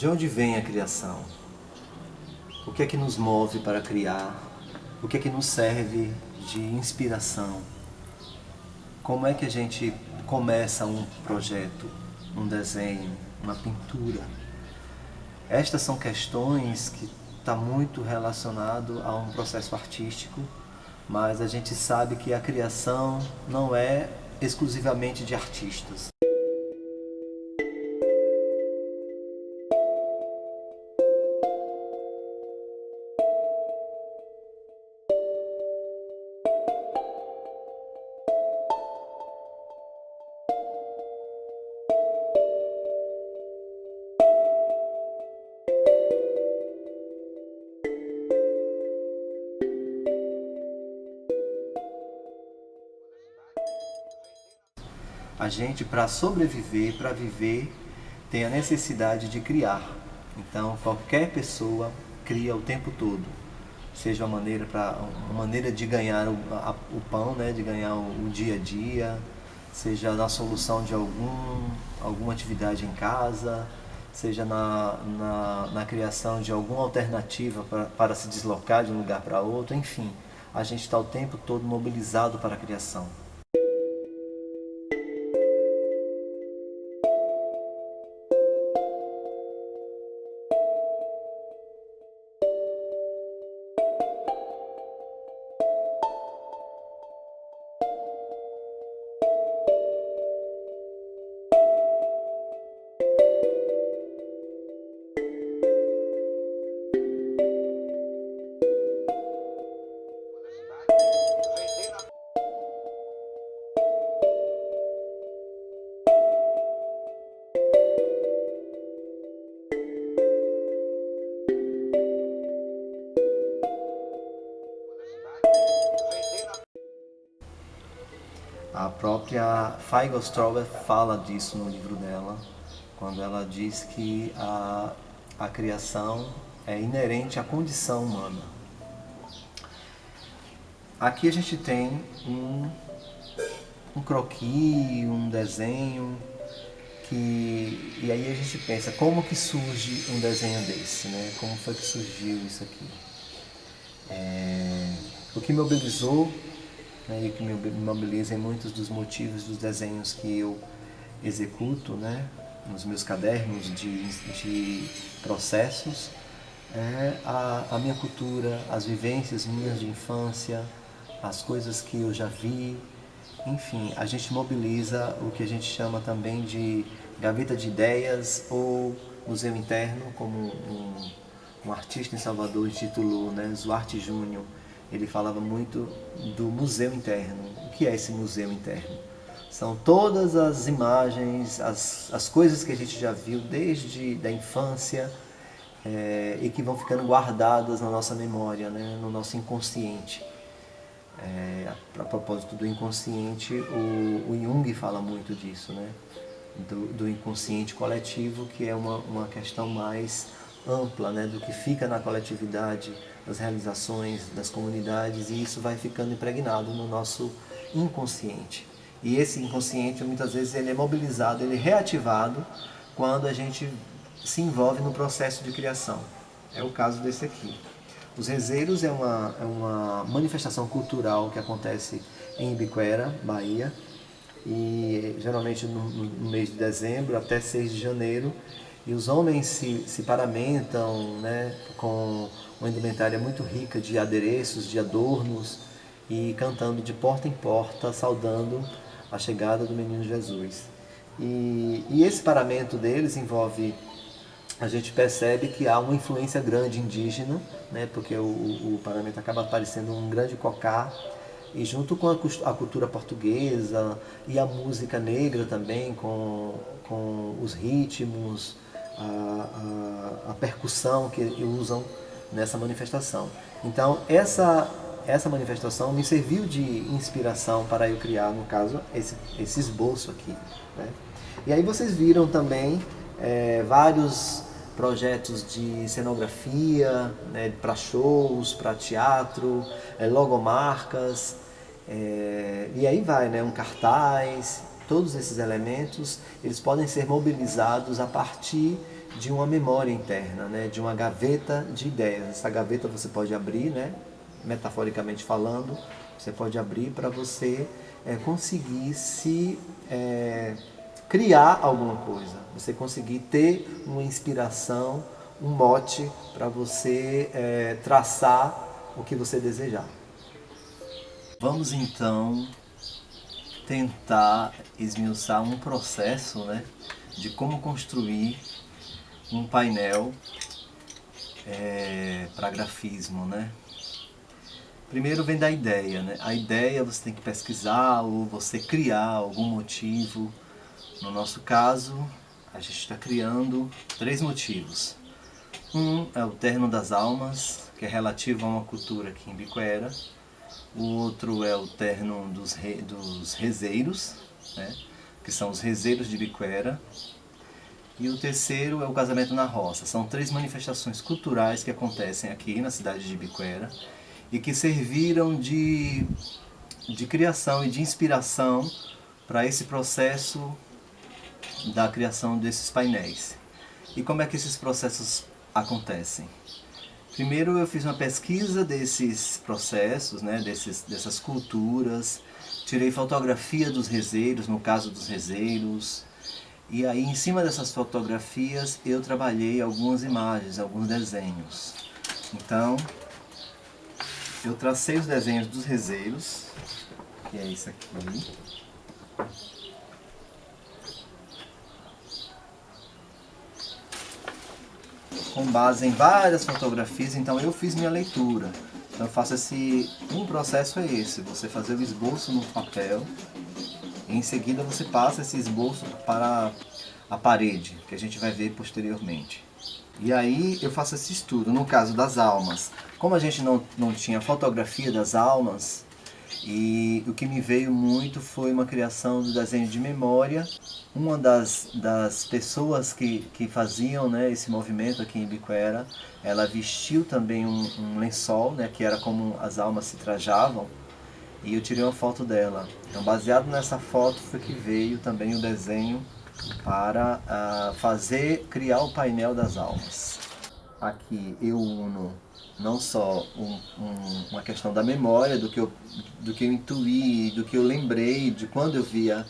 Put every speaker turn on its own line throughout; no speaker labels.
De onde vem a criação? O que é que nos move para criar? O que é que nos serve de inspiração? Como é que a gente começa um projeto, um desenho, uma pintura? Estas são questões que estão muito relacionadas a um processo artístico, mas a gente sabe que a criação não é exclusivamente de artistas. A gente, para sobreviver, para viver, tem a necessidade de criar. Então, qualquer pessoa cria o tempo todo. Seja uma maneira de ganhar o pão, né, de ganhar o dia a dia, seja na solução de alguma atividade em casa, seja na criação de alguma alternativa para se deslocar de um lugar para outro, enfim. A gente está o tempo todo mobilizado para a criação. A própria Feigo Strauber fala disso no livro dela, quando ela diz que a criação é inerente à condição humana. Aqui a gente tem um croquis, um desenho, e aí a gente pensa, como que surge um desenho desse, né? Como foi que surgiu isso aqui? O que me mobilizou, né, e o que me mobiliza em muitos dos motivos dos desenhos que eu executo, né, nos meus cadernos de processos, é a minha cultura, as vivências minhas de infância, as coisas que eu já vi. Enfim, a gente mobiliza o que a gente chama também de gaveta de ideias ou museu interno, como um artista em Salvador intitulou, né, Zuarte Júnior. Ele falava muito do museu interno. O que é esse museu interno? São todas as imagens, as coisas que a gente já viu desde a infância e que vão ficando guardadas na nossa memória, né, no nosso inconsciente. A propósito do inconsciente, o Jung fala muito disso, né? Do inconsciente coletivo, que é uma questão mais ampla, né? Do que fica na coletividade, das realizações das comunidades, e isso vai ficando impregnado no nosso inconsciente. E esse inconsciente, muitas vezes, ele é mobilizado, ele é reativado quando a gente se envolve no processo de criação. É o caso desse aqui. Os rezeiros é uma manifestação cultural que acontece em Ibiquera, Bahia, e geralmente no mês de dezembro até 6 de janeiro, e os homens se paramentam, né, com uma indumentária muito rica de adereços, de adornos, e cantando de porta em porta, saudando a chegada do menino Jesus. E esse paramento deles envolve, a gente percebe que há uma influência grande indígena, né, porque o paramento acaba parecendo um grande cocá, e junto com a cultura portuguesa e a música negra também, com os ritmos, a percussão que usam nessa manifestação. Então essa manifestação me serviu de inspiração para eu criar, no caso, esse esboço aqui, né? E aí vocês viram também vários projetos de cenografia, né, para shows, para teatro, logomarcas, e aí vai, né, um cartaz. Todos esses elementos, eles podem ser mobilizados a partir de uma memória interna, né? De uma gaveta de ideias. Essa gaveta você pode abrir, né? Metaforicamente falando, você pode abrir para você conseguir se criar alguma coisa, você conseguir ter uma inspiração, um mote para você traçar o que você desejar. Vamos então tentar esmiuçar um processo, né, de como construir um painel para grafismo, né? Primeiro vem da ideia, né? A ideia você tem que pesquisar ou você criar algum motivo. No nosso caso, a gente está criando 3 motivos. Um é o terno das almas, que é relativo a uma cultura aqui em Ibiquera. O outro é o terno dos rezeiros, né? Que são os rezeiros de Ibiquera. E o terceiro é o casamento na roça. São 3 manifestações culturais que acontecem aqui na cidade de Ibiquera e que serviram de criação e de inspiração para esse processo da criação desses painéis. E como é que esses processos acontecem? Primeiro eu fiz uma pesquisa desses processos, né, dessas culturas, tirei fotografia dos rezeiros, no caso dos rezeiros, e aí em cima dessas fotografias eu trabalhei algumas imagens, alguns desenhos. Então eu tracei os desenhos dos rezeiros, que é isso aqui. Com base em várias fotografias, então eu fiz minha leitura. Então eu faço um processo é esse, você fazer o esboço no papel, e em seguida você passa esse esboço para a parede, que a gente vai ver posteriormente. E aí eu faço esse estudo, no caso das almas. Como a gente não tinha fotografia das almas, e o que me veio muito foi uma criação do desenho de memória. Uma das pessoas que faziam, né, esse movimento aqui em Ibiquera, ela vestiu também um lençol, né, que era como as almas se trajavam, e eu tirei uma foto dela. Então, baseado nessa foto foi que veio também o desenho para criar o painel das almas. Aqui eu uno não só uma questão da memória, do que eu intuí, do que eu lembrei de quando eu via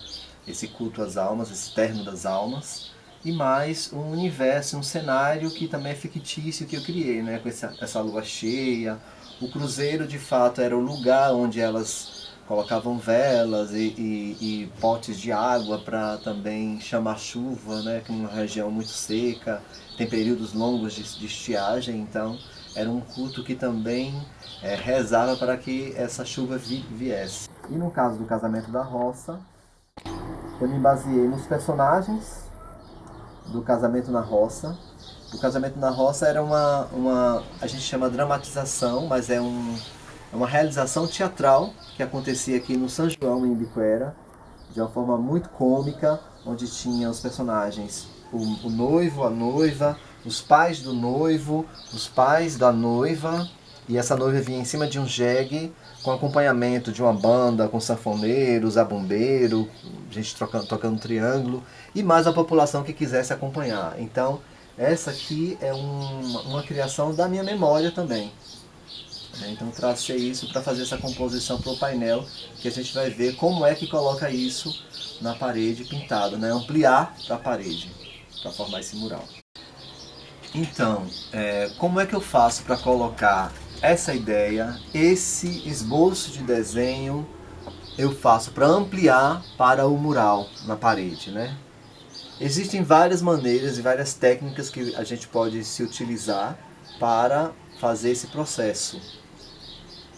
esse culto às almas, esse terno das almas, e mais um universo, um cenário que também é fictício que eu criei, né? Com essa lua cheia. O cruzeiro de fato era o lugar onde elas colocavam velas e potes de água para também chamar chuva, né? Que é uma região muito seca, tem períodos longos de estiagem, então era um culto que também rezava para que essa chuva viesse. E no caso do casamento da roça, eu me baseei nos personagens do casamento na roça. O casamento na roça era a gente chama dramatização, mas é uma realização teatral que acontecia aqui no São João, em Ibiquera, de uma forma muito cômica, onde tinha os personagens, o noivo, a noiva, os pais do noivo, os pais da noiva, e essa noiva vinha em cima de um jegue, com acompanhamento de uma banda, com sanfoneiros, zabumbeiro, gente tocando triângulo, e mais a população que quisesse acompanhar. Então, essa aqui é uma criação da minha memória também. Então, tracei isso para fazer essa composição para o painel, que a gente vai ver como é que coloca isso na parede pintado, né? Ampliar para a parede, para formar esse mural. Então, como é que eu faço para colocar essa ideia, esse esboço de desenho, eu faço para ampliar para o mural na parede, né? Existem várias maneiras e várias técnicas que a gente pode se utilizar para fazer esse processo.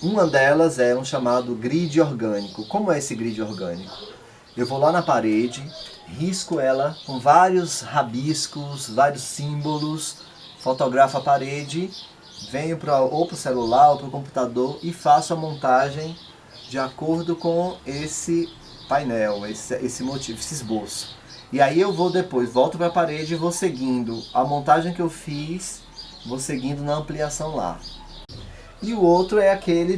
Uma delas é um chamado grid orgânico. Como é esse grid orgânico? Eu vou lá na parede, risco ela com vários rabiscos, vários símbolos, fotografo a parede, venho ou para o celular ou para o computador e faço a montagem de acordo com esse painel, esse motivo, esse esboço. E aí eu volto para a parede e vou seguindo a montagem que eu fiz, vou seguindo na ampliação lá. E o outro é aquele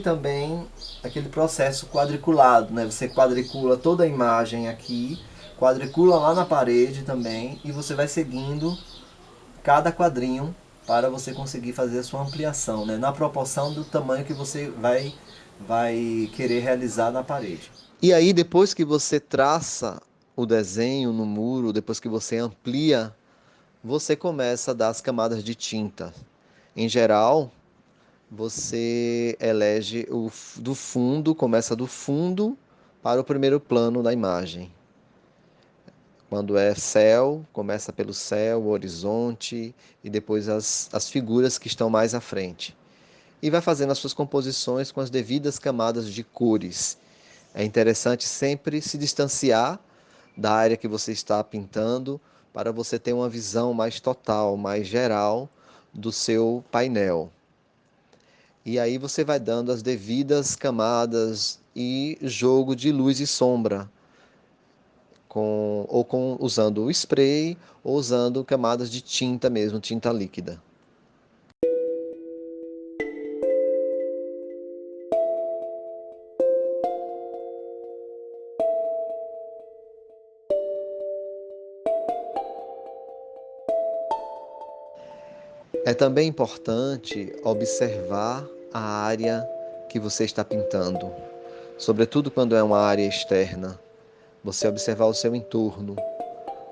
processo quadriculado, né? Você quadricula toda a imagem aqui, quadricula lá na parede também, e você vai seguindo cada quadrinho para você conseguir fazer a sua ampliação, né? Na proporção do tamanho que você vai querer realizar na parede. E aí, depois que você traça o desenho no muro, depois que você amplia, você começa a dar as camadas de tinta. Em geral, você elege do fundo, começa do fundo para o primeiro plano da imagem. Quando é céu, começa pelo céu, o horizonte e depois as figuras que estão mais à frente. E vai fazendo as suas composições com as devidas camadas de cores. É interessante sempre se distanciar da área que você está pintando para você ter uma visão mais total, mais geral do seu painel. E aí você vai dando as devidas camadas e jogo de luz e sombra, usando o spray ou usando camadas de tinta mesmo, tinta líquida. É também importante observar a área que você está pintando, sobretudo quando é uma área externa. Você observar o seu entorno,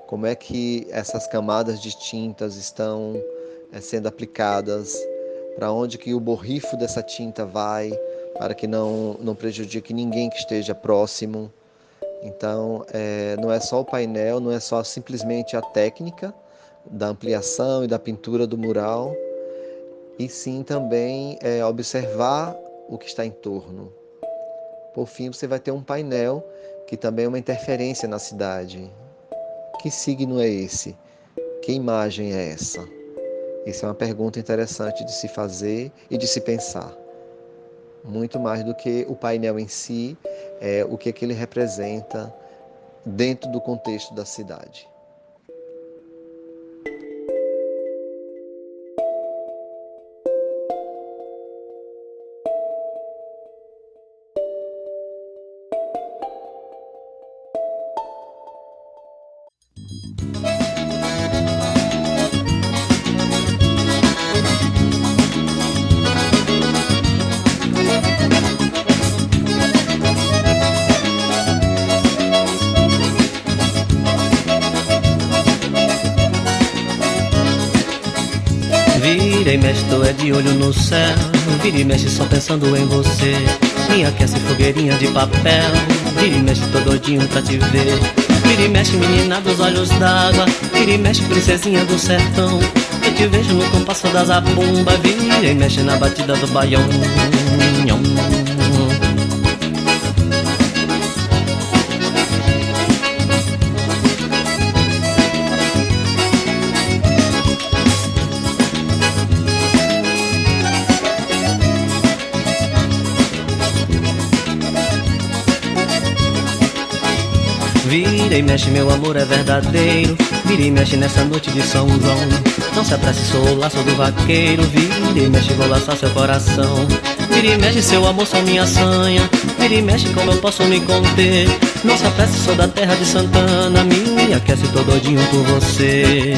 como é que essas camadas de tintas estão sendo aplicadas, para onde que o borrifo dessa tinta vai, para que não prejudique ninguém que esteja próximo. Então, não é só o painel, não é só simplesmente a técnica da ampliação e da pintura do mural, e sim também observar o que está em torno. Por fim, você vai ter um painel que também é uma interferência na cidade. Que signo é esse? Que imagem é essa? Isso é uma pergunta interessante de se fazer e de se pensar. Muito mais do que o painel em si, o que ele representa dentro do contexto da cidade.
Vira e mexe, tô de olho no céu. Vira e mexe só pensando em você. Me aquece fogueirinha de papel. Vira e mexe, tô doidinho pra te ver. Vira e mexe, menina dos olhos d'água. Vira e mexe, princesinha do sertão. Eu te vejo no compasso da zabumba. Vira e mexe na batida do baião. Vira e mexe, meu amor é verdadeiro. Vira e mexe nessa noite de São João. Não se apresse, sou o laço do vaqueiro. Vira e mexe, vou laçar seu coração. Vira e mexe, seu amor, são minha sanha. Vira e mexe, como eu posso me conter. Não se apresse, sou da terra de Santana. Me aquece, tô doidinho por você.